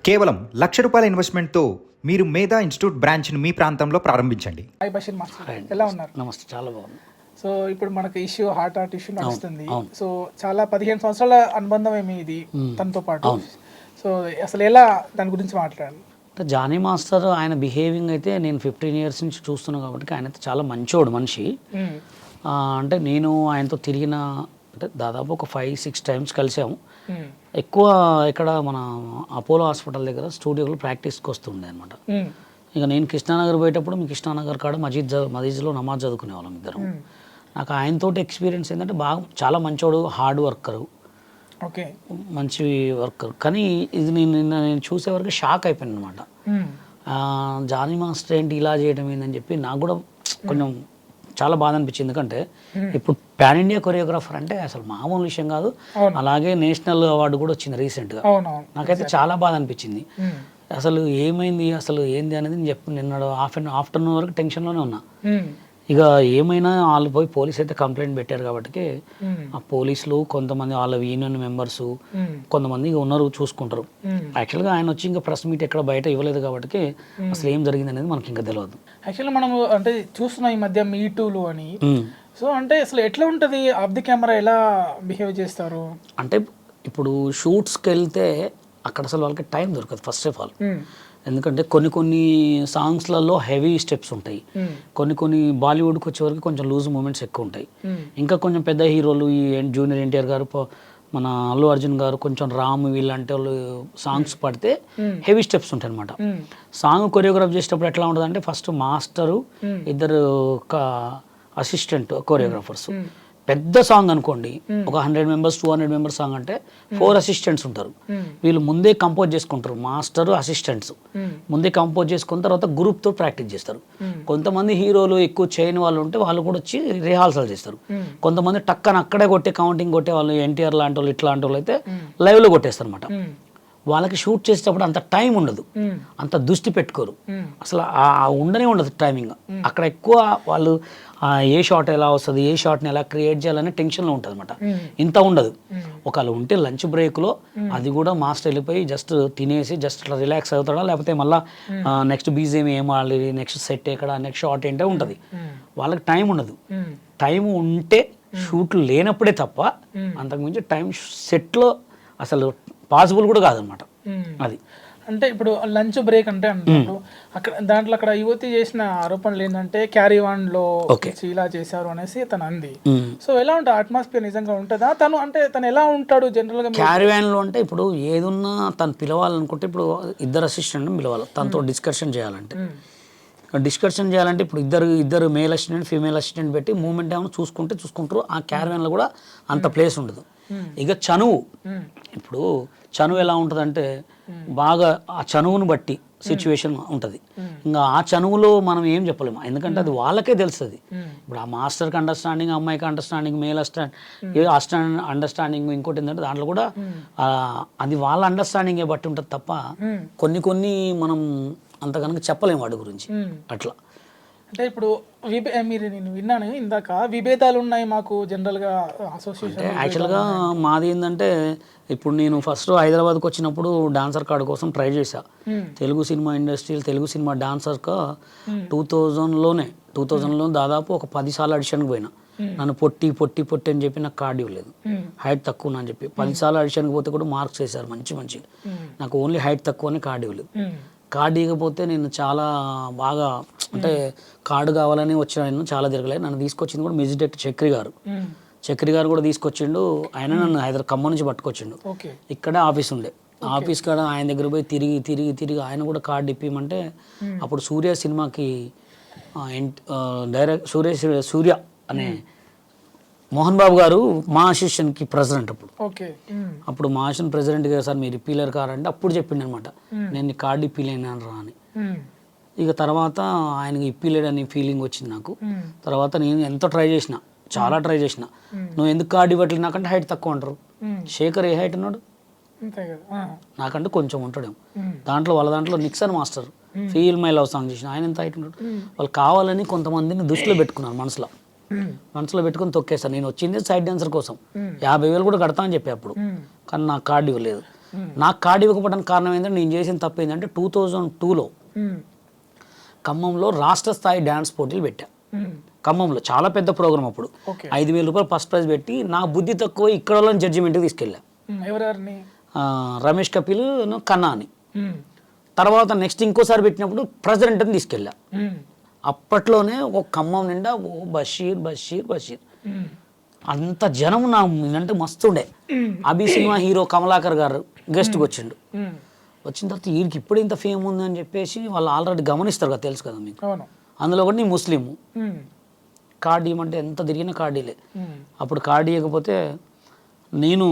కేవలం ₹1,00,000 ఇన్వెస్ట్మెంట్తో మీరు మేధా ఇన్స్టిట్యూట్ బ్రాంచ్ని మీ ప్రాంతంలో ప్రారంభించండి. హాయ్ బషీర్ మాస్టర్, ఎలా ఉన్నారు? నమస్తే, చాలా బాగుంది. సో ఇప్పుడు మనకు ఇష్యూ హార్ట్ ఇష్యూ నడుస్తుంది. సో చాలా 15 సంవత్సరాల అనుబంధం ఏమి ఇది తనతో పాటు. సో అసలు ఎలా దాని గురించి మాట్లాడాలి అంటే జానీ మాస్టర్ ఆయన బిహేవింగ్ అయితే నేను 15 years నుంచి చూస్తున్నాను కాబట్టి ఆయన అయితే చాలా మంచోడు మనిషి. అంటే నేను ఆయనతో తిరిగిన అంటే దాదాపు ఒక 5-6 times కలిసాము. ఎక్కువ ఇక్కడ మన అపోలో హాస్పిటల్ దగ్గర స్టూడియోలో ప్రాక్టీస్కి వస్తుండే అనమాట. ఇక నేను కృష్ణానగర్ పోయేటప్పుడు మీ కృష్ణానగర్ కాడ మజీద్లో నమాజ్ చదువుకునే వాళ్ళం ఇద్దరం. నాకు ఆయనతో ఎక్స్పీరియన్స్ ఏంటంటే చాలా మంచోడు, హార్డ్ వర్కరు, ఓకే, మంచి వర్కర్. కానీ ఇది నేను చూసే వరకు షాక్ అయిపోయాను అనమాట. జానీ మాస్టర్ ఏంటి ఇలా చేయడం ఏంటని చెప్పి నాకు కూడా కొంచెం చాలా బాధ అనిపించింది. ఎందుకంటే ఇప్పుడు పాన్ ఇండియా కొరియోగ్రాఫర్ అంటే అసలు మామూలు విషయం కాదు. అలాగే నేషనల్ అవార్డు కూడా వచ్చింది రీసెంట్గా. నాకైతే చాలా బాధ అనిపించింది. అసలు ఏమైంది, అసలు ఏంది అనేది నిన్న ఆఫ్టర్నూన్ వరకు టెన్షన్లోనే ఉన్నా. ఇక ఏమైనా వాళ్ళు పోయి పోలీస్ అయితే కంప్లైంట్ పెట్టారు కాబట్టి ఆ పోలీసులు కొంతమంది వాళ్ళ యూనియన్ మెంబర్స్ కొంతమంది ఉన్నారు చూసుకుంటారు. యాక్చువల్గా ఆయన వచ్చి ఇంకా ప్రెస్ మీట్ ఎక్కడ బయట ఇవ్వలేదు కాబట్టి అసలు ఏం జరిగింది అనేది మనకి ఇంకా తెలియదు. యాక్చువల్లీ మనం అంటే చూస్తున్నాం ఈ మధ్య మీటూలు అని. సో అంటే అసలు ఎట్లా ఉంటుంది, ఆఫ్ ది కెమెరా ఎలా బిహేవ్ చేస్తారు అంటే ఇప్పుడు షూట్స్కి వెళ్తే అక్కడ అసలు వాళ్ళకి టైం దొరకదు ఫస్ట్ ఆఫ్ ఆల్. ఎందుకంటే కొన్ని సాంగ్స్లలో హెవీ స్టెప్స్ ఉంటాయి, కొన్ని బాలీవుడ్కి వచ్చే వరకు కొంచెం లూజ్ మూమెంట్స్ ఎక్కువ ఉంటాయి. ఇంకా కొంచెం పెద్ద హీరోలు ఈ జూనియర్ ఎన్టీఆర్ గారు, మన అల్లు అర్జున్ గారు, కొంచెం రామ్ వీళ్ళంటే వాళ్ళు సాంగ్స్ పడితే హెవీ స్టెప్స్ ఉంటాయి అనమాట. సాంగ్ కొరియోగ్రాఫ్ చేసేటప్పుడు ఎట్లా ఉంటుంది అంటే ఫస్ట్ మాస్టరు, ఇద్దరు అసిస్టెంట్ కొరియోగ్రాఫర్స్. పెద్ద సాంగ్ అనుకోండి, ఒక 100 members 200 members సాంగ్ అంటే 4 assistants ఉంటారు. వీళ్ళు ముందే కంపోజ్ చేసుకుంటారు, మాస్టర్ అసిస్టెంట్స్ ముందే కంపోజ్ చేసుకున్న తర్వాత గ్రూప్తో ప్రాక్టీస్ చేస్తారు. కొంతమంది హీరోలు ఎక్కువ చేయని వాళ్ళు ఉంటే వాళ్ళు కూడా వచ్చి రిహార్సల్ చేస్తారు. కొంతమంది టక్కన అక్కడే కౌంటింగ్ కొట్టే వాళ్ళు, ఎన్టీఆర్ లాంటి వాళ్ళు ఇట్లాంటి వాళ్ళు అయితే లైవ్లో కొట్టేస్తారు అనమాట. వాళ్ళకి షూట్ చేసేటప్పుడు అంత టైం ఉండదు, అంత దృష్టి పెట్టుకోరు, అసలు ఉండనే ఉండదు టైమింగ్. అక్కడ ఎక్కువ వాళ్ళు ఏ షాట్ ఎలా వస్తుంది, ఏ షాట్ని ఎలా క్రియేట్ చేయాలనే టెన్షన్లో ఉంటుంది అనమాట. ఇంత ఉండదు. ఒకవేళ ఉంటే లంచ్ బ్రేక్లో అది కూడా మాస్టర్ వెళ్ళిపోయి జస్ట్ తినేసి జస్ట్ అట్లా రిలాక్స్ అవుతాడా, లేకపోతే మళ్ళీ నెక్స్ట్ బీజిఎం ఏం ఆడాలి, నెక్స్ట్ సెట్ ఎక్కడ, నెక్స్ట్ షాట్ ఏంటో ఉంటుంది. వాళ్ళకి టైం ఉండదు. టైం ఉంటే షూట్లు లేనప్పుడే తప్ప అంతకుమించి టైం సెట్లో అసలు పాసిబుల్ కూడా కాదనమాట. అది అంటే ఇప్పుడు లంచ్ బ్రేక్ అంటే అంటారు అక్కడ యువతి చేసిన ఆరోపణలు ఏంటంటే క్యారీవాన్లో ఇలా చేశారు అనేసి తను అంది. సో ఎలా ఉంటుంది అట్మాస్ఫియర్, నిజంగా ఉంటుందా? తను ఎలా ఉంటాడు జనరల్గా క్యారీవాన్లో? అంటే ఇప్పుడు ఏదున్నా తను పిలవాలనుకుంటే ఇప్పుడు ఇద్దరు అసిస్టెంట్ పిలవాలి, తనతో డిస్కషన్ చేయాలంటే ఇప్పుడు ఇద్దరు మేల్ అసిస్టెంట్ ఫీమేల్ అసిస్టెంట్ పెట్టి మూమెంట్ ఏమైనా చూసుకుంటారు. ఆ క్యారీవాన్లో కూడా అంత ప్లేస్ ఉండదు. ఇక ఇప్పుడు చనువు ఎలా ఉంటుందంటే బాగా ఆ చనువును బట్టి సిచ్యువేషన్ ఉంటుంది. ఇంకా ఆ చనువులో మనం ఏం చెప్పలేము, ఎందుకంటే అది వాళ్ళకే తెలుస్తుంది. ఇప్పుడు ఆ మాస్టర్కి అండర్స్టాండింగ్, అమ్మాయికి అండర్స్టాండింగ్, మేల్ అండర్స్టాండింగ్, ఇంకోటి ఏంటంటే దాంట్లో కూడా అది వాళ్ళ అండర్స్టాండింగే బట్టి ఉంటుంది తప్ప కొన్ని మనం అంత కనుక చెప్పలేము వాడి గురించి. అట్లా అంటే ఇప్పుడు నేను విన్నాను ఇందాక, విభేదాలు ఉన్నాయి మాకు జనరల్గా అసోసియేషన్. యాక్చువల్గా మాది ఏంటంటే ఇప్పుడు నేను ఫస్ట్ హైదరాబాద్కి వచ్చినప్పుడు డాన్సర్ కార్డు కోసం ట్రై చేశా. తెలుగు సినిమా ఇండస్ట్రీలో తెలుగు సినిమా డాన్సర్గా 2000లో దాదాపు ఒక 10 సార్లు ఆడిషన్కి పోయినా. నన్ను పొట్టి అని చెప్పి నాకు కార్డు ఇవ్వలేదు, హైట్ తక్కువ అని చెప్పి 10 సార్లు ఆడిషన్కి పోతే కూడా మార్క్స్ వేశారు మంచి. నాకు ఓన్లీ హైట్ తక్కువ అని కార్డు ఇవ్వలేదు. కార్డు ఇవ్వకపోతే నేను చాలా బాగా అంటే కార్డు కావాలని వచ్చిన చాలా తిరగలేదు. నన్ను తీసుకొచ్చింది కూడా మ్యూజిక్ డైరెక్టర్ చక్రి గారు కూడా తీసుకొచ్చిండు. ఆయన నన్ను ఖమ్మం నుంచి పట్టుకొచ్చిండు. ఇక్కడే ఆఫీస్ ఉండే, ఆఫీస్ కాడ ఆయన దగ్గర పోయి తిరిగి ఆయన కూడా కార్డు ఇప్పిమంటే అప్పుడు సూర్య సినిమాకి సూర్య అనే మోహన్ బాబు గారు మా అసిస్టెంట్కి ప్రెసిడెంట్. అప్పుడు మా అసిస్టెంట్ ప్రెసిడెంట్ గారు సార్ మీరు ఇప్పిలేరు కారంటే అప్పుడు చెప్పిండు అనమాట, నేను కార్డు ఇప్పిలేను రా అని. ఇక తర్వాత ఆయనకి ఇప్పిలేడని ఫీలింగ్ వచ్చింది నాకు. తర్వాత నేను ఎంతో చాలా ట్రై చేసిన, నువ్వు ఎందుకు కార్డు ఇవ్వట్లేదు నాకంటే హైట్ తక్కువ అంటారు. శేఖర్ ఏ హైట్ ఉన్నాడు, నాకంటే కొంచెం ఉంటాడేమో. వాళ్ళ దాంట్లో Nixon master feel my love song చేసిన ఆయన ఎంత హైట్ ఉన్నాడు. వాళ్ళు కావాలని కొంతమందిని దృష్టిలో పెట్టుకున్నారు, మనసులో పెట్టుకుని తొక్కేస్తాను. నేను వచ్చింది సైడ్ డాన్సర్ కోసం 50,000 కూడా కడతా అని చెప్పి అప్పుడు, కానీ నాకు కార్డు ఇవ్వలేదు. నాకు కార్డు ఇవ్వకపోవడానికి కారణం ఏంటంటే నేను చేసిన తప్పు ఏంటంటే 2002లో ఖమ్మంలో రాష్ట్ర స్థాయి డ్యాన్స్ పోటీలు పెట్టా. ఖమ్మంలో చాలా పెద్ద ప్రోగ్రామ్ అప్పుడు. 5,000 రూపాయలు ఫస్ట్ ప్రైజ్ పెట్టి నా బుద్ధి తక్కువ ఇక్కడ వాళ్ళని జడ్జిమెంట్కి తీసుకెళ్ళా. ఎవరెవరిని? రమేష్ కపిల్ కన్నా అని. తర్వాత నెక్స్ట్ ఇంకోసారి పెట్టినప్పుడు ప్రెసిడెంట్ అని తీసుకెళ్ళా. అప్పట్లోనే ఒక ఖమ్మం నిండా ఓ బషీర్ బషీర్ బషీర్ అంత జనం నా అంటే మస్తుండే. అభి సినిమా హీరో కమలాకర్ గారు గెస్ట్కి వచ్చిండు. వచ్చిన తర్వాత వీడికి ఇప్పుడు ఇంత ఫేమ్ ఉంది అని చెప్పేసి వాళ్ళు ఆల్రెడీ గమనిస్తారు కదా, తెలుసు కదా మీకు. అందులో కూడా నీ ముస్లిం కార్డు ఇవ్వమంటే ఎంత తిరిగినా కార్డీలే. అప్పుడు కార్డు ఇవ్వకపోతే నేను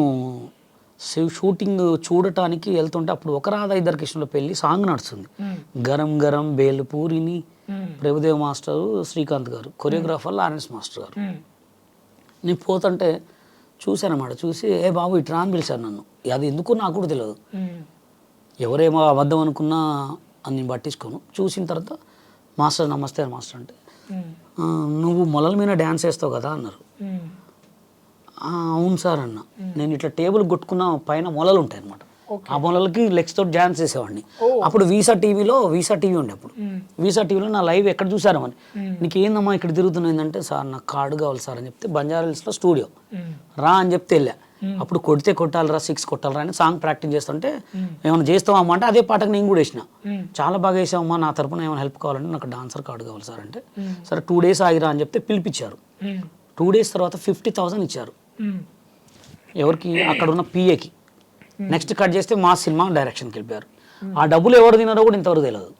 షూటింగ్ చూడటానికి వెళ్తుంటే అప్పుడు ఒక రాధా ఇద్దరు కృష్ణుల పెళ్లి సాంగ్ నడుస్తుంది. గరం గరం బేలుపూరిని ప్రభుదేవ్ మాస్టరు, శ్రీకాంత్ గారు, కొరియోగ్రాఫర్ లారెన్స్ మాస్టర్ గారు. నేను పోతుంటే చూశానమాట. చూసి ఏ బాబు ఇట్రా అని పిలిచాను నన్ను. అది ఎందుకు నాకు కూడా తెలియదు. ఎవరేమో అబద్ధం అనుకున్నా అని నేను పట్టించుకోను. చూసిన తర్వాత మాస్టర్ నమస్తే మాస్టర్ అంటే నువ్వు మొలల మీద డ్యాన్స్ వేస్తావు కదా అన్నారు. అవును సార్ అన్న. నేను ఇట్లా టేబుల్ కొట్టుకున్న పైన మొలలు ఉంటాయి అనమాట. ఆ మొలలకి లెగ్స్ తోటి డ్యాన్స్ చేసేవాడిని. అప్పుడు వీసా టీవీ ఉండే. అప్పుడు వీసా టీవీలో నా లైవ్ ఎక్కడ చూసారు అని. నీకు ఏందమ్మా ఇక్కడ తిరుగుతున్నాయిందంటే సార్ నాకు కార్డు కావాలి సార్ అని చెప్తే బంజారా హిల్స్లో స్టూడియో రా అని చెప్తే వెళ్ళా. అప్పుడు కొడితే కొట్టాలరా 6 కొట్టాలరా అని సాంగ్ ప్రాక్టీస్ చేస్తుంటే ఏమైనా చేస్తావమ్మా అంటే అదే పాటకు నేను కూడా వేసిన. చాలా బాగా వేసావమ్మా, నా తరపున ఏమైనా హెల్ప్ కావాలంటే నాకు డాన్సర్ కార్డు కావాలి సార్ అంటే సరే 2 days ఆగిరా అని చెప్తే పిలిపించారు. 2 days తర్వాత 50,000 ఇచ్చారు. ఎవరికి? అక్కడ ఉన్న పిఏకి. నెక్స్ట్ కట్ చేస్తే మా సినిమా డైరెక్షన్కి వెళ్ళిపోయారు. ఆ డబ్బులు ఎవరు తిన్నారో కూడా ఇంతవరకు తెలియదు.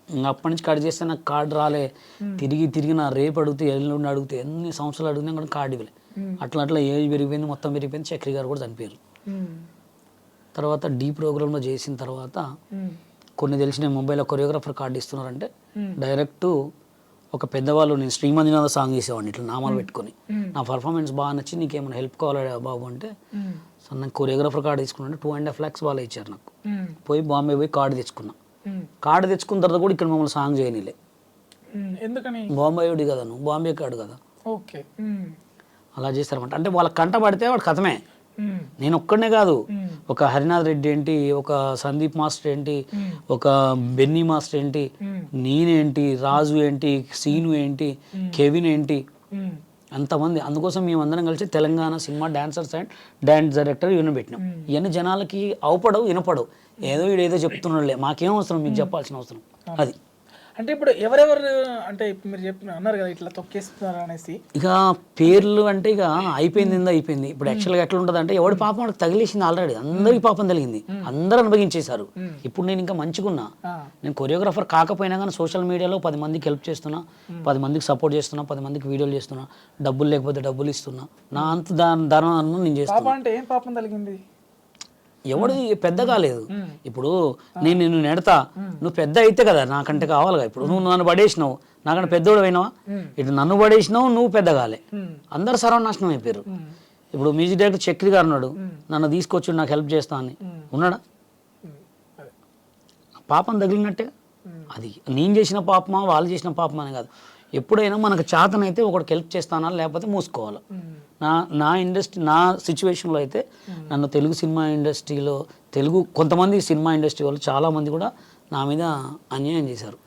ఇంకా అప్పటి నుంచి కట్ చేస్తే నాకు కార్డు రాలే. తిరిగి నా రేపు అడిగితే ఎల్లుండి అడిగితే ఎన్ని సంవత్సరాలు అడిగినా కూడా కార్డు ఇవ్వలే. అట్లా ఏజ్ పెరిగిపోయింది, మొత్తం పెరిగిపోయింది. చక్రి గారు కూడా చనిపోయారు. తర్వాత డీ ప్రోగ్రాంలో చేసిన తర్వాత కొన్ని తెలిసిన ముంబైలో కొరియోగ్రాఫర్ కార్డు ఇస్తున్నారంటే డైరెక్ట్ ఒక పెద్దవాళ్ళు, నేను శ్రీమంజునాథ సాంగ్ చేసేవాడిని ఇట్లా నామాలు పెట్టుకొని, నా పర్ఫార్మెన్స్ బాగా నచ్చి నీకేమైనా హెల్ప్ కావాలా బాబు అంటే సో నాకు కొరియోగ్రాఫర్ కార్డు తీసుకున్నాను. 2.5 lakhs వాళ్ళు ఇచ్చారు నాకు. పోయి బాంబే పోయి కార్డు తెచ్చుకున్నా. కార్డు తెచ్చుకున్న తర్వాత కూడా ఇక్కడ మమ్మల్ని సాంగ్ చేయనిలే. ఎందుకని? బాంబే కదా, నువ్వు బాంబే కార్డు కదా. ఓకే, అలా చేస్తారన్నమాట. అంటే వాళ్ళ కంట పడితే వాడు కథమే. నేను ఒక్కడనే కాదు, ఒక హరినాథ్ రెడ్డి ఏంటి, ఒక సందీప్ మాస్టర్ ఏంటి, ఒక బెన్నీ మాస్టర్ ఏంటి, నేనేంటి, రాజు ఏంటి, సీను ఏంటి, కెవిన్ ఏంటి, అంతమంది. అందుకోసం మేము అందరం కలిసి Telangana cinema dancers and dance director union పెట్టినాం. ఇవన్నీ జనాలకి అవపడవు, వినపడవు. ఏదో వీడేదో చెప్తున్నాడులే, మాకేం అవసరం, మీకు చెప్పాల్సిన అవసరం అది. అంటే ఇప్పుడు ఎవరెవరు అంటే మీరు అన్నారు కదా ఇట్లా తొక్కేస్తున్నారు అనేసి, ఇక పేర్లు అంటే ఇక అయిపోయింది. ఇప్పుడు యాక్చువల్గా ఎట్లా ఉంటుంది అంటే ఎవడి పాపం వాడికి తగిలేసింది ఆల్రెడీ, అందరికి పాపం తగిలింది, అందరూ అనుభవించేశారు. ఇప్పుడు నేను ఇంకా మంచిగున్నా. నేను కొరియోగ్రాఫర్ కాకపోయినా కానీ సోషల్ మీడియాలో 10 మందికి హెల్ప్ చేస్తున్నా, 10 మందికి సపోర్ట్ చేస్తున్నా, 10 మందికి వీడియోలు చేస్తున్నా, డబ్బులు లేకపోతే డబ్బులు ఇస్తున్నా, నా అంత దానం నేను చేస్తున్నా. అంటే ఏం పాపం తగిలింది? ఎవడు పెద్ద కాలేదు. ఇప్పుడు నేను నిన్ను నెడతా, నువ్వు పెద్ద అయితే కదా నాకంటే కావాలిగా. ఇప్పుడు నువ్వు నన్ను పడేసినావు, నాకంటే పెద్దోడు అయినావా? ఇటు నన్ను పడేసినావు, నువ్వు పెద్ద కాలే, అందరు సర్వనాశనం అయిపోయారు. ఇప్పుడు మ్యూజిక్ డైరెక్టర్ చక్రి గారు ఉన్నాడు, నన్ను తీసుకొచ్చి నాకు హెల్ప్ చేస్తా అని ఉన్నాడా? పాపం తగిలినట్టే. అది నేను చేసిన పాపమా వాళ్ళు చేసిన పాపమా అని కాదు. ఎప్పుడైనా మనకు చేతనైతే ఒకటికి హెల్ప్ చేస్తానా, లేకపోతే మూసుకోవాలి. నా ఇండస్ట్రీ, నా సిచ్యువేషన్లో అయితే నన్ను తెలుగు సినిమా ఇండస్ట్రీలో కొంతమంది సినిమా ఇండస్ట్రీ వాళ్ళు చాలామంది కూడా నా మీద అన్యాయం చేశారు.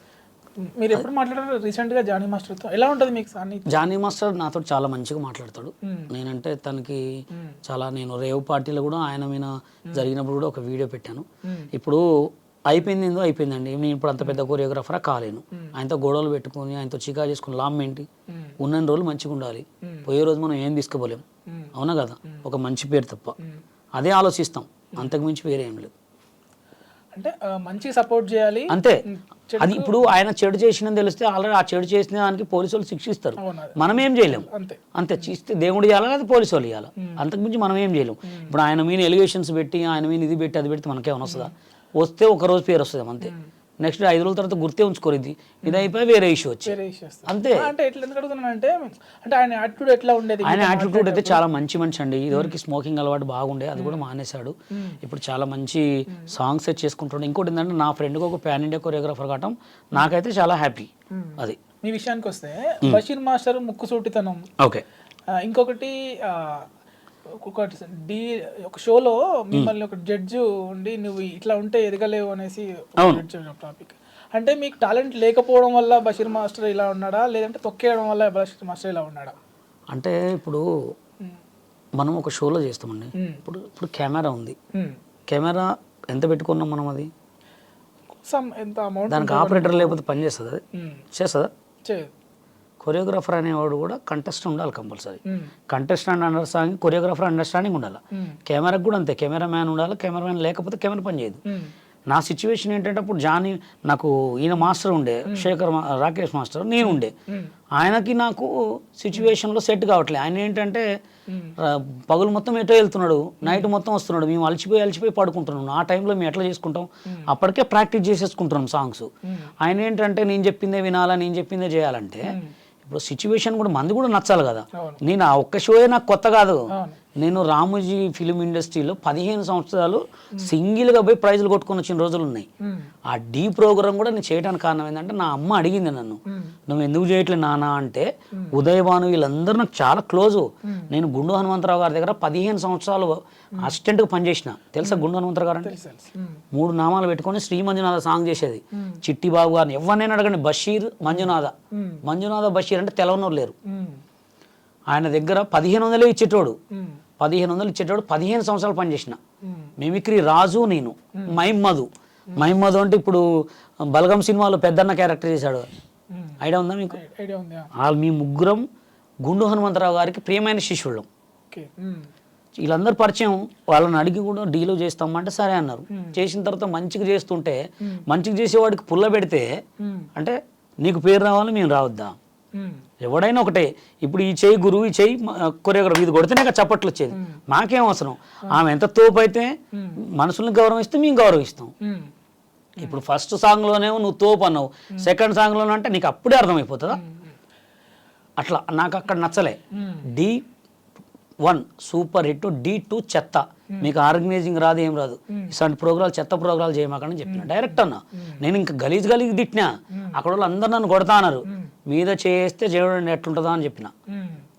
మీరు ఎప్పుడు మాట్లాడారు రీసెంట్గా జానీ మాస్టర్తో? ఎలా ఉంటుంది మీకు? జానీ మాస్టర్ నాతో చాలా మంచిగా మాట్లాడతాడు. నేనంటే తనకి చాలా, నేను రేవ్ పార్టీలో కూడా ఆయన మీద జరిగినప్పుడు కూడా ఒక వీడియో పెట్టాను. ఇప్పుడు అయిపోయిందండి. నేను ఇప్పుడు అంత పెద్ద కొరియోగ్రాఫరా కాలేను. ఆయనతో గొడవలు పెట్టుకుని, ఆయనతో చికా చేసుకుని లాభం ఏంటి? ఉన్న రోజులు మంచిగా ఉండాలి, పోయే రోజు మనం ఏం తీసుకోలేం, అవునా కదా? ఒక మంచి పేరు తప్ప అదే ఆలోచిస్తాం, అంతకుమించి వేరే ఏం లేదు. అంటే మంచి సపోర్ట్ చేయాలి అంతే. అది ఇప్పుడు ఆయన చెడు చేసినని తెలిస్తే ఆల్రెడీ ఆ చెడు చేసిన దానికి పోలీసు వాళ్ళు శిక్షిస్తారు, మనం ఏం చేయలేం. అంతే చేస్తే దేవుడు ఇవ్వాలా, లేదా పోలీసు వాళ్ళు ఇవ్వాలా, అంతకుమించి మనం ఏం చేయలేం. ఇప్పుడు ఆయన మీద ఎలిగేషన్స్ పెట్టి, ఆయన మీద ఇది పెట్టి అది పెడితే మనకేమైనా వస్తుందా? వస్తే ఒక రోజు పేరు వస్తుంది అంతే. నెక్స్ట్ 5 రోజుల తర్వాత గుర్తే ఉంచుకోరు. ఇది అయిపోయి వేరే ఇష్యూ వచ్చి అంతే. అంటే ఎట్లా ఎందుకు అడుగుతున్నానంటే, అంటే ఆయన యాటిట్యూడ్ ఎట్లా ఉండేది? ఆయన యాటిట్యూడ్ అయితే చాలా మంచి మనిషి అండి. ఇదివరకు స్మోకింగ్ అలవాటు బాగుండే, అది కూడా మానేశాడు. ఇప్పుడు చాలా మంచి సాంగ్స్ సెట్ చేసుకుంటాడు. ఇంకోటి ఏంటంటే నా ఫ్రెండ్కి ఒక పాన్ ఇండియా కొరియోగ్రాఫర్ కావటం నాకైతే చాలా హ్యాపీ. అది మీ విషయానికి వస్తే బషీర్ మాస్టర్ ముక్కుసూటితనం, ఓకే. ఇంకొకటి ఒక షోలో మిమ్మల్ని ఒక జడ్జి ఉండి నువ్వు ఇట్లా ఉంటే ఎదగలేవు అనేసి టాపిక్. అంటే మీకు టాలెంట్ లేకపోవడం వల్ల బషీర్ మాస్టర్ ఇలా ఉన్నాడా, లేదంటే తొక్కేయడం వల్ల బషీర్ మాస్టర్ ఇలా ఉన్నాడా? అంటే ఇప్పుడు మనం ఒక షోలో చేస్తామండి. ఇప్పుడు కెమెరా ఉంది, కెమెరా ఎంత పెట్టుకున్నాం మనం, అది ఎంత అమౌంట్, దానికి ఆపరేటర్ లేకపోతే పని చేస్తుంది, అది చేస్తుందా? కొరియోగ్రాఫర్ అనేవాడు కూడా కంటెస్టెంట్ ఉండాలి compulsory. Contestant understanding, choreographer understanding ఉండాలి. కెమెరాకి కూడా అంతే, కెమెరా మ్యాన్ ఉండాలి. కెమెరా మ్యాన్ లేకపోతే కెమెరా పని చేయదు. నా సిచ్యువేషన్ ఏంటంటే అప్పుడు జానీ నాకు ఈయన మాస్టర్ ఉండే, రాకేష్ మాస్టర్, నేను ఉండే. ఆయనకి నాకు సిచ్యువేషన్లో సెట్ కావట్లేదు. ఆయన ఏంటంటే పగులు మొత్తం ఎటో వెళ్తున్నాడు, నైట్ మొత్తం వస్తున్నాడు, మేము అలసిపోయి పడుకుంటున్నాం. ఆ టైంలో మేము ఎట్లా చేసుకుంటాం, అప్పటికే ప్రాక్టీస్ చేసేసుకుంటున్నాం సాంగ్స్. ఆయన ఏంటంటే నేను చెప్పిందే వినాలా, నేను చెప్పిందే చేయాలంటే ఇప్పుడు సిచ్యువేషన్ కూడా మంది కూడా నచ్చాలి కదా. నేను ఆ ఒక్క షోయే నాకు కొత్త కాదు. నేను రామోజీ ఫిలిం ఇండస్ట్రీలో 15 సంవత్సరాలు సింగిల్గా పోయి ప్రైజులు కొట్టుకొని వచ్చిన రోజులు ఉన్నాయి. ఆ డీ ప్రోగ్రామ్ కూడా నేను చేయడానికి కారణం ఏంటంటే నా అమ్మ అడిగింది నన్ను, నువ్వు ఎందుకు చేయట్లేదు నాన్న అంటే, ఉదయభాను వీళ్ళందరూ నాకు చాలా క్లోజు. నేను గుండు హనుమంతరావు గారి దగ్గర 15 సంవత్సరాలు అసిస్టెంట్గా పనిచేసిన. తెలుసా గుండు హనుమంతరావు గారు అంటే? 3 నామాలు పెట్టుకొని శ్రీ మంజునాథ సాంగ్ చేసేది. చిట్టి బాబు గారిని ఎవరినైనా అడగండి, బషీర్ మంజునాథ బషీర్ అంటే తెలవనోరు లేరు. ఆయన దగ్గర 1500 ఇచ్చేటోడు, 1500 ఇచ్చేటోడు. 15 సంవత్సరాలు పనిచేసిన. మిమిక్రీ రాజు, నేను మహిమ్మధు అంటే ఇప్పుడు బలగం సినిమాలో పెద్దన్న క్యారెక్టర్ చేశాడు, ఐడియా ఉందా మీకు? వాళ్ళు మీ ముగ్గురం గుండు హనుమంతరావు గారికి ప్రియమైన శిష్యుళ్ళం. వీళ్ళందరూ పరిచయం. వాళ్ళని అడిగి కూడా డీలో చేస్తామంటే సరే అన్నారు. చేసిన తర్వాత మంచిగా చేస్తుంటే, మంచిగా చేసేవాడికి పుల్ల పెడితే అంటే నీకు పేరు రావాలి, మేము రావద్దా? ఎవడైనా ఒకటే. ఇప్పుడు ఈ చెయ్యి గురువు, ఈ చెయ్యి కొరియోగ్రాఫర్, ఇది కొడితేనే చప్పట్లు వచ్చేది. మాకేం అవసరం, ఆమె ఎంత తోపు అయితే మనుషుల్ని గౌరవిస్తే మేము గౌరవిస్తాం. ఇప్పుడు ఫస్ట్ సాంగ్లోనేమో నువ్వు తోపు అన్నావు, సెకండ్ సాంగ్లోనే అంటే నీకు అప్పుడే అర్థమైపోతుందా? అట్లా నాకు అక్కడ నచ్చలే. D1 సూపర్ హిట్, D2 చెత్త, మీకు ఆర్గనైజింగ్ రాదు, ఏం రాదు, ఇలాంటి ప్రోగ్రాలు చెత్త ప్రోగ్రాలు చేయమాకని చెప్పిన డైరెక్ట్ అన్న. నేను ఇంకా గలీజ్ తిట్టినా. అక్కడ వాళ్ళు అందరు నన్ను కొడతా అన్నారు, మీద చేస్తే చేయడం ఎట్లుంటుందా అని చెప్పిన.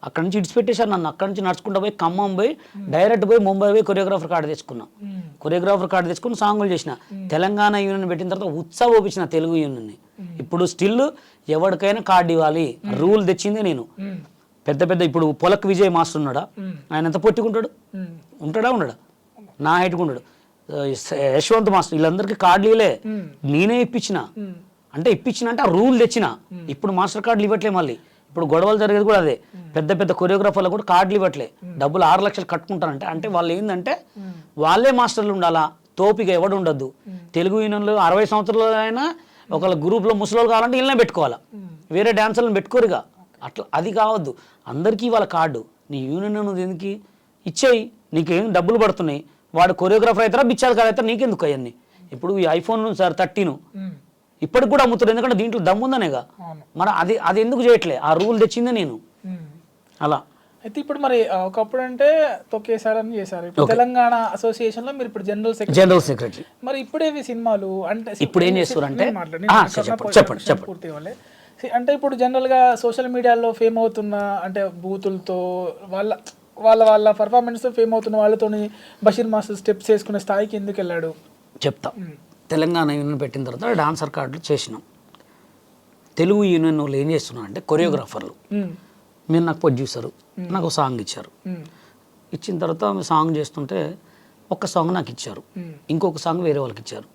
అక్కడ నుంచి ఇడిచిపెట్టేశారు నన్ను. అక్కడ నుంచి నడుచుకుంటూ పోయి ఖమ్మం పోయి డైరెక్ట్ పోయి ముంబై పోయి కొరియోగ్రాఫర్ కార్డు తెచ్చుకుని సాంగులు చేసిన. తెలంగాణ యూనియన్ పెట్టిన తర్వాత ఉత్సవం ఒప్పించిన తెలుగు యూనియన్ని. ఇప్పుడు స్టిల్ ఎవరికైనా కార్డు ఇవ్వాలి, రూల్ తెచ్చిందే నేను. పెద్ద ఇప్పుడు పొలక్ విజయ్ మాస్టర్ ఉన్నాడా, ఆయన ఎంత పొట్టుకుంటాడు, ఉంటాడా నా హైట్గా ఉంటాడు. యశ్వంత్ మాస్టర్, వీళ్ళందరికీ కార్డులు ఇవ్వలే, నేనే ఇప్పించిన. అంటే ఆ రూల్ తెచ్చిన. ఇప్పుడు మాస్టర్ కార్డులు ఇవ్వట్లే. మళ్ళీ ఇప్పుడు గొడవలు జరిగేది కూడా అదే. పెద్ద కొరియోగ్రాఫర్లు కూడా కార్డులు ఇవ్వట్లే, డబ్బులు 6 లక్షలు కట్టుకుంటారంటే. అంటే వాళ్ళు ఏంటంటే వాళ్ళే మాస్టర్లు ఉండాలా, తోపిగా ఎవడు ఉండద్దు. తెలుగు యూనియన్లో 60 సంవత్సరాలు అయినా ఒకళ్ళ గ్రూప్లో ముసలోళ్ళు కావాలంటే వీళ్ళనే పెట్టుకోవాలా, వేరే డాన్సర్లను పెట్టుకోరుగా. అట్లా అది కావద్దు. అందరికీ వాళ్ళ కార్డు, నీ యూనియన్ నువ్వు ఎందుకు ఇచ్చేయి, నీకేం డబ్బులు పడుతున్నాయి. వాడు కొరియోగ్రాఫర్ అవుతారా, బిచ్చాలు కాదు అవుతారా, నీకెందుకు అవన్నీ. ఇప్పుడు ఈ ఐఫోన్ సార్ 13 ఇప్పటికి కూడా అమ్ముతారు, ఎందుకంటే దీంట్లో దమ్ముందనేగా. మరి అది ఎందుకు చేయట్లే, ఆ రూల్ తెచ్చిందే నేను. అలా అయితే ఇప్పుడు మరి ఒకప్పుడు అంటే తొక్కేసారని చేశారు. ఇప్పుడు తెలంగాణ అసోసియేషన్ లో మీరు ఇప్పుడు జనరల్ సెక్రటరీ. మరి ఇప్పుడేవి సినిమాలు అంటే ఇప్పుడు ఏం చేస్తారు అంటే పూర్తి వాళ్ళే. అంటే ఇప్పుడు జనరల్ గా సోషల్ మీడియాలో ఫేమ్ అవుతున్న అంటే బూతులతో వాళ్ళ పర్ఫార్మెన్స్ తో ఫేమ్ అవుతున్న వాళ్ళతోని బషీర్ మాస్టర్ స్టెప్స్ వేసుకునే స్థాయికి ఎందుకు వెళ్ళాడు చెప్తా. తెలంగాణ యూనియన్ పెట్టిన తర్వాత డాన్సర్ కార్డులు చేసినాం. తెలుగు యూనియన్ వాళ్ళు ఏం చేస్తున్నారు అంటే కొరియోగ్రాఫర్లు, మీరు నాకు ప్రొడ్యూసరు, నాకు సాంగ్ ఇచ్చారు. ఇచ్చిన తర్వాత సాంగ్ చేస్తుంటే ఒక్క సాంగ్ నాకు ఇచ్చారు, ఇంకొక సాంగ్ వేరే వాళ్ళకి ఇచ్చారు.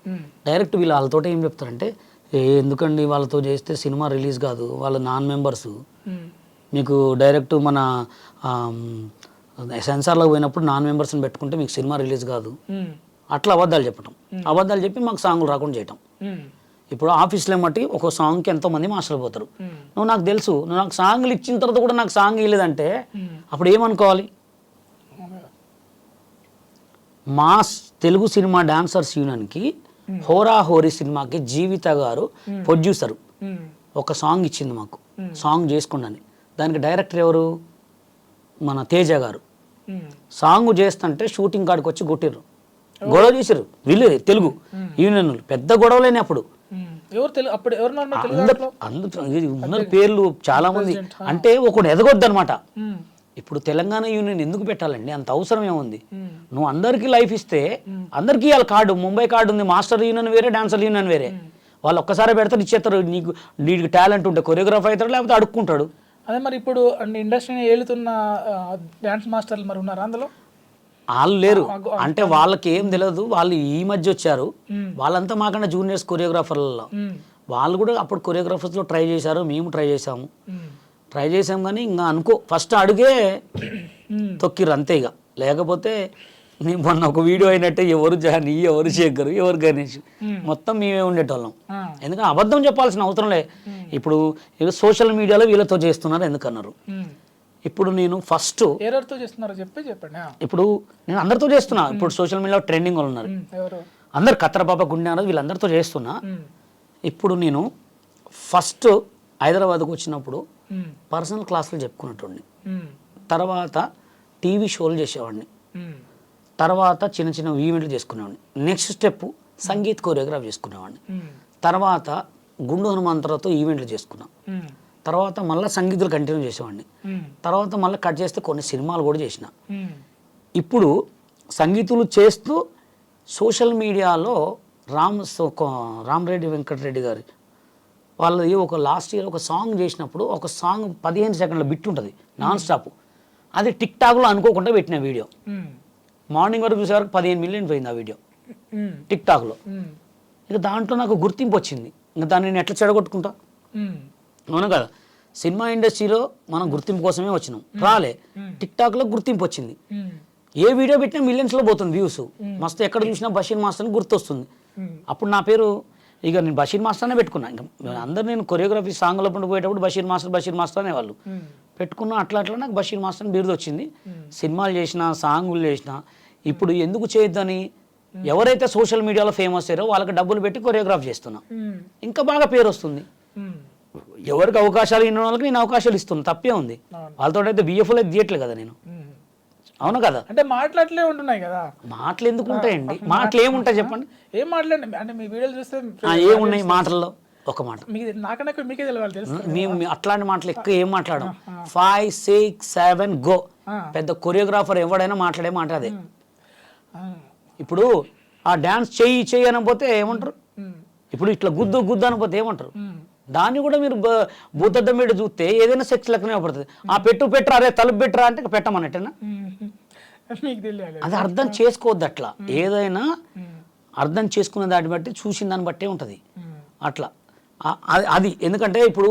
డైరెక్ట్ వాళ్ళతో ఏం చెప్తారంటే, ఎందుకండి వాళ్ళతో చేస్తే సినిమా రిలీజ్ కాదు, వాళ్ళ నాన్ మెంబర్స్, మీకు డైరెక్ట్ మన సెన్సార్లో పోయినప్పుడు నాన్ మెంబర్స్ని పెట్టుకుంటే మీకు సినిమా రిలీజ్ కాదు. అట్లా అబద్ధాలు చెప్పటం, అబద్ధాలు చెప్పి మాకు సాంగులు రాకుండా చేయటం. ఇప్పుడు ఆఫీస్లో మట్టి ఒక సాంగ్కి ఎంతోమంది మాస్టర్లు పోతారు. నువ్వు నాకు తెలుసు, నువ్వు నాకు సాంగ్లు ఇచ్చిన తర్వాత కూడా నాకు సాంగ్ ఇవ్వలేదంటే అప్పుడు ఏమనుకోవాలి. మాస్ తెలుగు సినిమా డాన్సర్స్ యూనియన్కి హోరా హోరీ సినిమాకి జీవిత గారు ప్రొడ్యూసరు ఒక సాంగ్ ఇచ్చింది మాకు, సాంగ్ చేసుకున్నాను. దానికి డైరెక్టర్ ఎవరు, మన తేజ గారు. సాంగ్ చేస్తుంటే షూటింగ్ కాడికి వచ్చి కొట్టిర్రు, గొడవ చేశారు వీళ్ళు తెలుగు యూనియన్. పెద్ద గొడవలేని అప్పుడు అందరు పేర్లు చాలా మంది. అంటే ఒకడు ఎదగొద్దు అనమాట, ఇప్పుడు తెలంగాణ యూనియన్ ఎందుకు పెట్టాలండి? అంత అవసరం ఏముంది? నువ్వు అందరికీ లైఫ్ ఇస్తే అందరికీ ఇవ్వాలి కార్డు. ముంబై కార్డు ఉంది, మాస్టర్ యూనియన్ వేరే, డాన్సర్ యూనియన్ వేరే. వాళ్ళు ఒక్కసారి పెడతారు, ఇచ్చేస్తారు. నీకు టాలెంట్ ఉంటే కొరియోగ్రాఫర్ అవుతాడు, లేకపోతే అడుక్కుంటాడు. అదే మరి ఇప్పుడు ఇండస్ట్రీని ఏలుతున్న డాన్స్ మాస్టర్లు మరి ఉన్నారు అందులో? వాళ్ళు లేరు అంటే వాళ్ళకి ఏం తెలియదు. వాళ్ళు ఈ మధ్య వచ్చారు. వాళ్ళంతా మాకన్నా జూనియర్స్ కొరియోగ్రాఫర్లలో. వాళ్ళు కూడా అప్పుడు కొరియోగ్రాఫర్స్లో ట్రై చేశారు, మేము ట్రై చేసాము. కానీ ఇంకా అనుకో ఫస్ట్ అడుగే తొక్కిర్రు అంతే. ఇక లేకపోతే నేను మొన్న ఒక వీడియో అయినట్టే ఎవరు జాని, ఎవరు శేఖర్, ఎవరు గణేష్, మొత్తం మేమే ఉండేటోళ్ళం. ఎందుకంటే అబద్ధం చెప్పాల్సిన అవసరం లే. ఇప్పుడు సోషల్ మీడియాలో వీళ్ళతో చేస్తున్నారు ఎందుకన్నారు. ఇప్పుడు నేను ఫస్ట్ ఎవరితో చేస్తున్నారో చెప్పండి. ఇప్పుడు నేను అందరితో చేస్తున్నా. ఇప్పుడు సోషల్ మీడియాలో ట్రెండింగ్ వాళ్ళు ఉన్నారు అందరు, కత్తర పాప గుండె అన్నది వీళ్ళందరితో చేస్తున్నా. ఇప్పుడు నేను ఫస్ట్ హైదరాబాద్కు వచ్చినప్పుడు పర్సనల్ క్లాసులు చెప్పుకునేటోడిని, తర్వాత టీవీ షోలు చేసేవాడిని, తర్వాత చిన్న చిన్న ఈవెంట్లు చేసుకునేవాడిని. నెక్స్ట్ స్టెప్ సంగీత్ కొరియోగ్రాఫ్ చేసుకునేవాడిని. తర్వాత గుండు హనుమంతరావుతో ఈవెంట్లు చేసుకున్నా. తర్వాత మళ్ళీ సంగీతులు కంటిన్యూ చేసేవాడిని. తర్వాత మళ్ళీ కట్ చేస్తే కొన్ని సినిమాలు కూడా చేసిన. ఇప్పుడు సంగీతులు చేస్తూ సోషల్ మీడియాలో రామరెడ్డి వెంకటరెడ్డి గారి వాళ్ళది ఒక లాస్ట్ ఇయర్ ఒక సాంగ్ చేసినప్పుడు, ఒక సాంగ్ 15 సెకండ్ల బిట్ ఉంటుంది నాన్ స్టాప్. అది టిక్ టాక్లో అనుకోకుండా పెట్టిన వీడియో. మార్నింగ్ వరకు చూసే వరకు 15 మిలియన్ పోయింది ఆ వీడియో టిక్ టాక్లో. ఇక దాంట్లో నాకు గుర్తింపు వచ్చింది. ఇంకా దాన్ని నేను ఎట్లా చెడగొట్టుకుంటా? అవును కదా. సినిమా ఇండస్ట్రీలో మనం గుర్తింపు కోసమే వచ్చినాం, రాలే. టిక్ టాక్లో గుర్తింపు వచ్చింది. ఏ వీడియో పెట్టినా మిలియన్స్లో పోతుంది వ్యూస్. మస్తు ఎక్కడ చూసినా బషీర్ మాస్టర్ అని గుర్తొస్తుంది. అప్పుడు నా పేరు ఇక నేను బషీర్ మాస్టర్నే పెట్టుకున్నా. ఇంకా అందరు నేను కొరియోగ్రఫీ సాంగ్లో పోయేటప్పుడు బషీర్ మాస్టర్ అనేవాళ్ళు పెట్టుకున్నా. అట్లా నాకు బషీర్ మాస్టర్ అని బిరుదు వచ్చింది. సినిమాలు చేసిన, సాంగులు చేసిన. ఇప్పుడు ఎందుకు చేయొద్దని ఎవరైతే సోషల్ మీడియాలో ఫేమస్ అయ్యారో వాళ్ళకి డబ్బులు పెట్టి కొరియోగ్రాఫ్ చేస్తున్నా. ఇంకా బాగా పేరు వస్తుంది. ఎవరికి అవకాశాలు ఇన్న వాళ్ళకి నేను అవకాశాలు ఇస్తున్నా, తప్పే ఉంది. వాళ్ళతో అయితే బిఎఫ్లో తీయట్లేదు కదా నేను. అవును కదా. అంటే మాట్లాడలే ఉంటున్నాయి కదా. మాటలు ఎందుకు ఉంటాయండి? మాటలు ఏముంటాయి చెప్పండి. ఏం మాట్లాడండి అంటే మీ వీడియోలు చూస్తే ఏమున్నాయి మాటల్లో? ఒక మాట నాకన్నా మీకే తెలియాలి తెలుసు. మేము అట్లాంటి మాటలు ఎక్కువ ఏం మాట్లాడడం. 5, 6, 7 గో. పెద్ద కొరియోగ్రాఫర్ ఎవడైనా మాట్లాడే మాట అదే. ఇప్పుడు ఆ డాన్స్ చెయ్యి అనకపోతే ఏమంటారు? ఇప్పుడు ఇట్లా గుద్దు అనకపోతే ఏమంటారు? దాన్ని కూడా మీరు భూతద్దం మీద చూస్తే ఏదైనా సెక్స్ లెక్కనే పడుతుంది. ఆ పెట్టరా, అరే తలుపు పెట్టరా అంటే పెట్టమన్నట్టేనా? అది అర్థం చేసుకోవద్దు. అట్లా ఏదైనా అర్థం చేసుకునే దాన్ని బట్టి, చూసిన దాన్ని బట్టే ఉంటుంది అట్లా. అది ఎందుకంటే ఇప్పుడు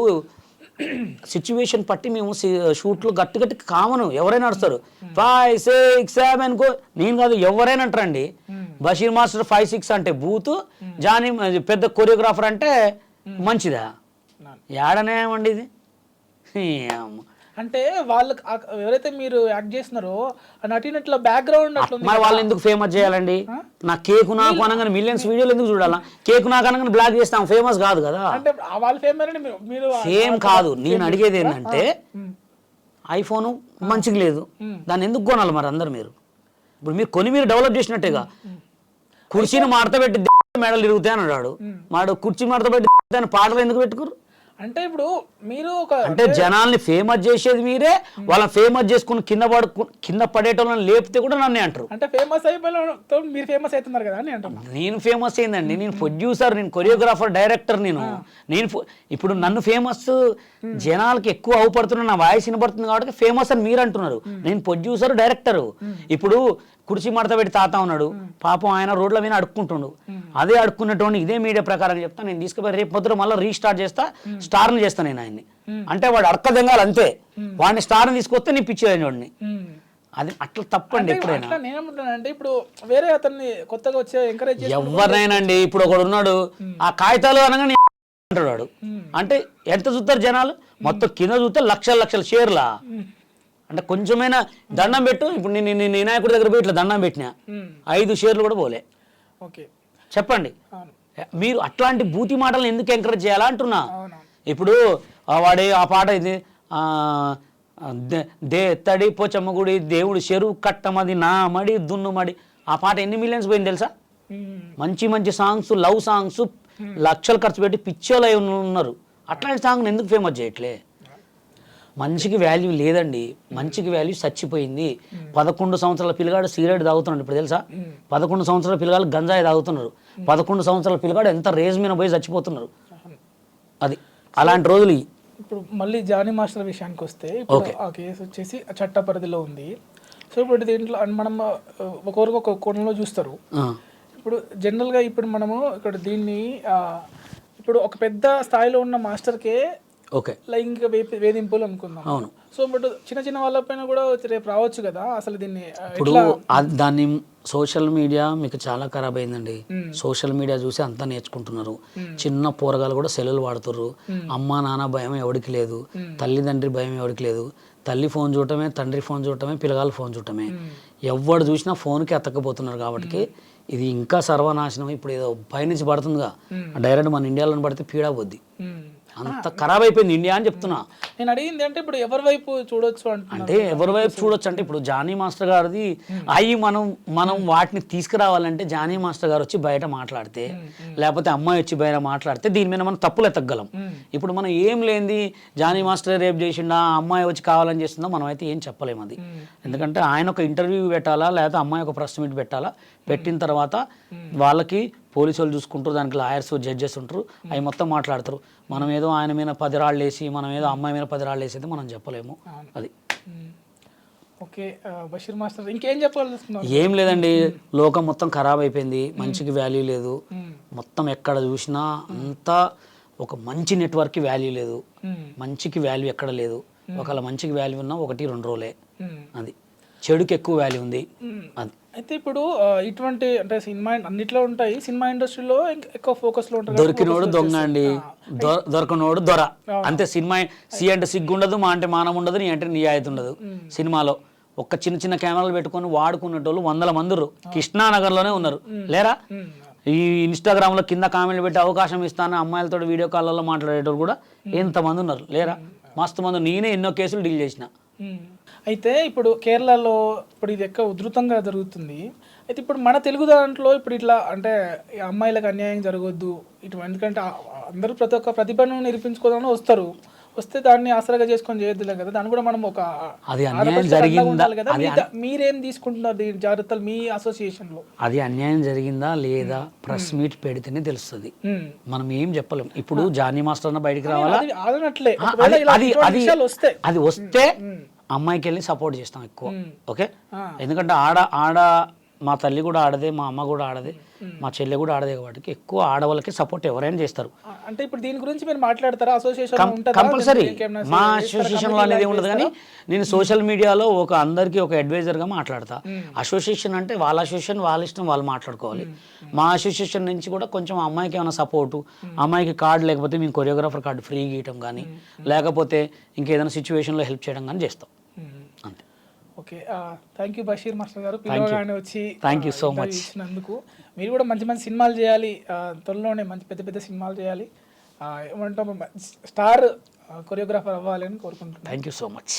సిచ్యువేషన్ పట్టి మేము షూట్లు గట్టి కామను ఎవరైనా నడుస్తారు. 5, 6, 7 గో. నేను కాదు, ఎవరైనా అంటారండి. బషీర్ మాస్టర్ 5, 6 అంటే బూత్, జానీ పెద్ద కొరియోగ్రాఫర్ అంటే మంచిదా? ఏడనేమండి ఇది? అంటే వాళ్ళకి ఎవరైతే మీరు యాక్ట్ చేస్తున్నారో ఆ నటినట్ల బ్యాక్గ్రౌండ్ మరి వాళ్ళు ఎందుకు ఫేమస్ చేయాలండి? నా కేకు నాకు అనగానే మిలియన్స్ వీడియోలు ఎందుకు చూడాలా? కేకు నాకు అనగానే బ్లాక్ చేస్తాం, ఫేమస్ కాదు కదా. అంటే వాళ్ళు ఫేమస్ మీరు సేమ్ కాదు. నేను అడిగేది ఏంటంటే ఐఫోన్ మంచిగా లేదు, దాన్ని ఎందుకు కొనాలి మరి అందరు? ఇప్పుడు మీరు కొని మీరు డెవలప్ చేసినట్టేగా. కుర్చీని మడతపెట్టి మెడలు తిరుగుతాయి అని అన్నాడు. మాడు కుర్చీ మడతపెట్టి పాటలు ఎందుకు పెట్టుకోరు? అంటే ఇప్పుడు మీరు అంటే జనాల్ని ఫేమస్ చేసేది మీరే, వాళ్ళని ఫేమస్ చేసుకుని కింద పడేటోళ్ళని లేపితే కూడా నన్నే అంటారు. అంటే ఫేమస్ అయిపోయిన మీరు ఫేమస్ అవుతున్నారు కదా అని అంటారు. నేను ఫేమస్ అయిందండి. నేను ప్రొడ్యూసర్, నేను కొరియోగ్రాఫర్, డైరెక్టర్. నేను ఇప్పుడు నన్ను ఫేమస్ జనాలకి ఎక్కువ అవపడుతున్నా, నా వాయిస్ వినపడుతుంది కాబట్టి ఫేమస్ అని మీరు అంటున్నారు. నేను ప్రొడ్యూసర్, డైరెక్టర్. ఇప్పుడు కుర్చీ మడత పెట్టి తాత ఉన్నాడు పాపం, ఆయన రోడ్ల మీద అడుక్కుంటుండు. అదే అడుక్కున్నటువంటి ఇదే మీడియా ప్రకారం చెప్తా, నేను తీసుకుపోయి రేపు పొద్దున మళ్ళీ రీస్టార్ట్ చేస్తా, స్టార్ని చేస్తాను నేను ఆయన్ని. అంటే వాడు అడక్కదెంగాలి అంతే. వాడిని స్టార్ని తీసుకొస్తే నీ పిచ్చి వాడిని. అది అట్లా తప్పండి ఎప్పుడైనా. నేనేమంటానంటే ఇప్పుడు వేరే అతన్ని కొత్తగా వచ్చే ఎంకరేజ్ ఎవరినైనా అండి. ఇప్పుడు ఒకడు ఉన్నాడు, ఆ కాగితాలు అనగానే అంటాడు వాడు. అంటే ఎంత చూస్తారు జనాలు? మొత్తం కింద చూస్తే లక్షల షేర్లా. అంటే కొంచెమైనా దండం పెట్టు. ఇప్పుడు నేను వినాయకుడి దగ్గర పోయి ఇట్లా దండం పెట్టినా 5 షేర్లు కూడా పోలే. ఓకే చెప్పండి. మీరు అట్లాంటి బూతి మాటలను ఎందుకు ఎంకరేజ్ చేయాలా అంటున్నా. ఇప్పుడు వాడే ఆ పాట ఇది తడి పోచమ్మ గుడి దేవుడు చెరువు కట్టమది నా మడి దున్నుమడి. ఆ పాట ఎన్ని మిలియన్స్ పోయింది తెలుసా? మంచి సాంగ్స్, లవ్ సాంగ్స్ లక్షలు ఖర్చు పెట్టి పిచ్చోలు అయి ఉన్నారు. అట్లాంటి సాంగ్ ఎందుకు ఫేమస్ చేయట్లే? మంచికి వాల్యూ లేదండి, మంచికి వాల్యూ చచ్చిపోయింది. 11 సంవత్సరాల పిల్లగాడు సిగరెట్ తాగుతున్నాడు ఇప్పుడు తెలుసా, 11 సంవత్సరాల పిల్లగాడు గంజాయి తాగుతున్నారు, 11 సంవత్సరాల పిల్లగాడు ఎంత రేజ్ మీద పోయి చచ్చిపోతున్నారు. అది అలాంటి రోజులు ఇప్పుడు మళ్ళీ జానీ మాస్టర్ విషయానికి వస్తే ఇప్పుడు ఆ కేసు వచ్చేసి చట్ట పరిధిలో ఉంది. సో ఇప్పుడు దీంట్లో మనం ఒకరికి ఒక కోణంలో చూస్తారు. ఇప్పుడు జనరల్గా ఇప్పుడు మనము ఇక్కడ దీన్ని ఇప్పుడు ఒక పెద్ద స్థాయిలో ఉన్న మాస్టర్కే లైంగిక వేధింపులు అనుకుందాం. అవును. సో బట్ చిన్న చిన్న వాళ్ళపైన కూడా రేపు రావచ్చు కదా అసలు దీన్ని. ఇప్పుడు దాన్ని సోషల్ మీడియా మీకు చాలా ఖరాబ్ అయిందండి. సోషల్ మీడియా చూసి అంతా నేర్చుకుంటున్నారు. చిన్న పోరగాలు కూడా సెల్లులు వాడుతున్నారు. అమ్మ నాన్న భయం ఎవరికి లేదు, తల్లిదండ్రి భయం ఎవరికి లేదు. తల్లి ఫోన్ చూడటమే, తండ్రి ఫోన్ చూడటమే, పిల్లగాళ్ళు ఫోన్ చూడటమే. ఎవడు చూసినా ఫోన్కి అతకపోతున్నారు. కాబట్టి ఇది ఇంకా సర్వనాశనం. ఇప్పుడు ఏదో పైనుంచి పడుతుందిగా, డైరెక్ట్ మన ఇండియాలో పడితే పీడా పోద్ది. అంత ఖరాబ్ అయిపోయింది ఇండియా అని చెప్తున్నా. నేను అడిగింది అంటే ఇప్పుడు ఎవరి వైపు చూడొచ్చు అంటే ఎవరి వైపు చూడొచ్చు అంటే ఇప్పుడు జానీ మాస్టర్ గారిది అయ్యి మనం వాటిని తీసుకురావాలంటే జానీ మాస్టర్ గారు వచ్చి బయట మాట్లాడితే, లేకపోతే అమ్మాయి వచ్చి బయట మాట్లాడితే దీని మీద మనం తప్పులు ఎత్తగలం. ఇప్పుడు మనం ఏం లేనిది జానీ మాస్టర్ రేపు చేసిండా, అమ్మాయి వచ్చి కావాలని చేస్తుందా, మనం అయితే ఏం చెప్పలేము. అది ఎందుకంటే ఆయన ఒక ఇంటర్వ్యూ పెట్టాలా, లేకపోతే అమ్మాయి ఒక ప్రెస్ మీట్ పెట్టాలా, పెట్టిన తర్వాత వాళ్ళకి పోలీసు వాళ్ళు చూసుకుంటారు, దానికి లాయర్స్ జడ్జెస్ ఉంటారు, అవి మొత్తం మాట్లాడతారు. మనం ఏదో ఆయన మీద 10 రాళ్ళు వేసి, మనం ఏదో అమ్మాయి మీద 10 రాళ్ళు వేసి మనం చెప్పలేము. అది ఓకే. బషీర్ మాస్టర్ ఇంకేం చెప్పాలనుకుంటున్నారు? ఏం లేదండి, లోకం మొత్తం ఖరాబ్ అయిపోయింది, మంచికి వాల్యూ లేదు. మొత్తం ఎక్కడ చూసినా అంతా ఒక మంచి నెట్వర్క్కి వాల్యూ లేదు, మంచికి వాల్యూ ఎక్కడ లేదు. ఒకవేళ మంచికి వాల్యూ ఉన్నా 1-2 రోజులే. అది చెడుకి ఎక్కువ వాల్యూ ఉంది. అది అయితే ఇప్పుడు ఇటువంటి అంటే సినిమా అన్నిట్లో ఉంటాయి, సినిమా ఇండస్ట్రీలో ఎక్కువ ఫోకస్లో ఉంటారు. దొరికినోడు దొంగ అండి, దొరకనోడు దొర. అంతే. సినిమా సి అంటే సిగ్గు ఉండదు, మా అంటే మానం ఉండదు, నీ అంటే నియాయత ఉండదు. సినిమాలో ఒక్క చిన్న చిన్న కెమెరాలు పెట్టుకొని వాడుకునేటోళ్ళు 100 మంది ఉన్నారు. కృష్ణానగర్లోనే ఉన్నారు లేరా? ఈ ఇన్స్టాగ్రామ్లో కింద కామెంట్లు పెట్టి అవకాశం ఇస్తాను అమ్మాయిలతో వీడియో కాల్లో మాట్లాడేటోళ్ళు కూడా ఎంతమంది ఉన్నారు లేరా? మస్తు మంది. నేనే ఎన్నో కేసులు డీల్ చేసిన. అయితే ఇప్పుడు కేరళలో ఇప్పుడు ఇది ఎక్కువ ఉధృతంగా జరుగుతుంది. అయితే ఇప్పుడు మన తెలుగు దాంట్లో ఇప్పుడు ఇట్లా అంటే అమ్మాయిలకు అన్యాయం జరగొద్దు ఇటు, ఎందుకంటే అందరూ ప్రతి ఒక్క ప్రతిభను నిరూపించుకోవాలని వస్తే దాన్ని ఆసరాగా చేసుకొని చేయొద్దులే కదా, దాన్ని కూడా మనం ఒక అది అన్యాయం జరిగిందా కదా. మీరేం తీసుకుంటున్నారు దీని జాగ్రత్తలు మీ అసోసియేషన్ లో? అది అన్యాయం జరిగిందా లేదా ప్రెస్ మీట్ పెడితేనే తెలుస్తుంది. మనం ఏం చెప్పలేం. ఇప్పుడు జానీ మాస్టర్ అన్న బయటికి రావాలా, అది వస్తే అమ్మాయికి వెళ్ళి సపోర్ట్ చేస్తాం ఎక్కువ. ఓకే. ఎందుకంటే ఆడ మా తల్లి కూడా ఆడదే, మా అమ్మ కూడా ఆడదే, మా చెల్లె కూడా ఆడదే, కాబట్టి ఎక్కువ ఆడవాళ్ళకి సపోర్ట్ ఎవరైనా చేస్తారు. అంటే ఇప్పుడు దీని గురించి మీరు మాట్లాడతారా? Association compulsory. మా అసోసియేషన్ లో అనేది ఉండదు, కానీ నేను సోషల్ మీడియాలో అందరికి ఒక అడ్వైజర్ గా మాట్లాడతా. అసోసియేషన్ అంటే వాళ్ళ అసోసియేషన్, వాళ్ళ ఇష్టం, వాళ్ళు మాట్లాడుకోవాలి. మా అసోసియేషన్ నుంచి కూడా కొంచెం అమ్మాయికి ఏమైనా సపోర్టు, అమ్మాయికి కార్డు లేకపోతే మేము కొరియోగ్రాఫర్ కార్డు ఫ్రీ గీయటం కానీ, లేకపోతే ఇంకేదైనా సిచ్యువేషన్లో హెల్ప్ చేయడం కానీ చేస్తాం. అంతే. Okay. Thank you Basheer master గారు, పిల్లగానే వచ్చి థ్యాంక్ యూ సో మచ్ ఇచ్చినందుకు. మీరు కూడా మంచి మంచి సినిమాలు చేయాలి, త్వరలోనే మంచి పెద్ద పెద్ద సినిమాలు చేయాలి, ఏమంటాం స్టార్ కొరియోగ్రాఫర్ అవ్వాలి అని కోరుకుంటున్నాను. Thank you so much.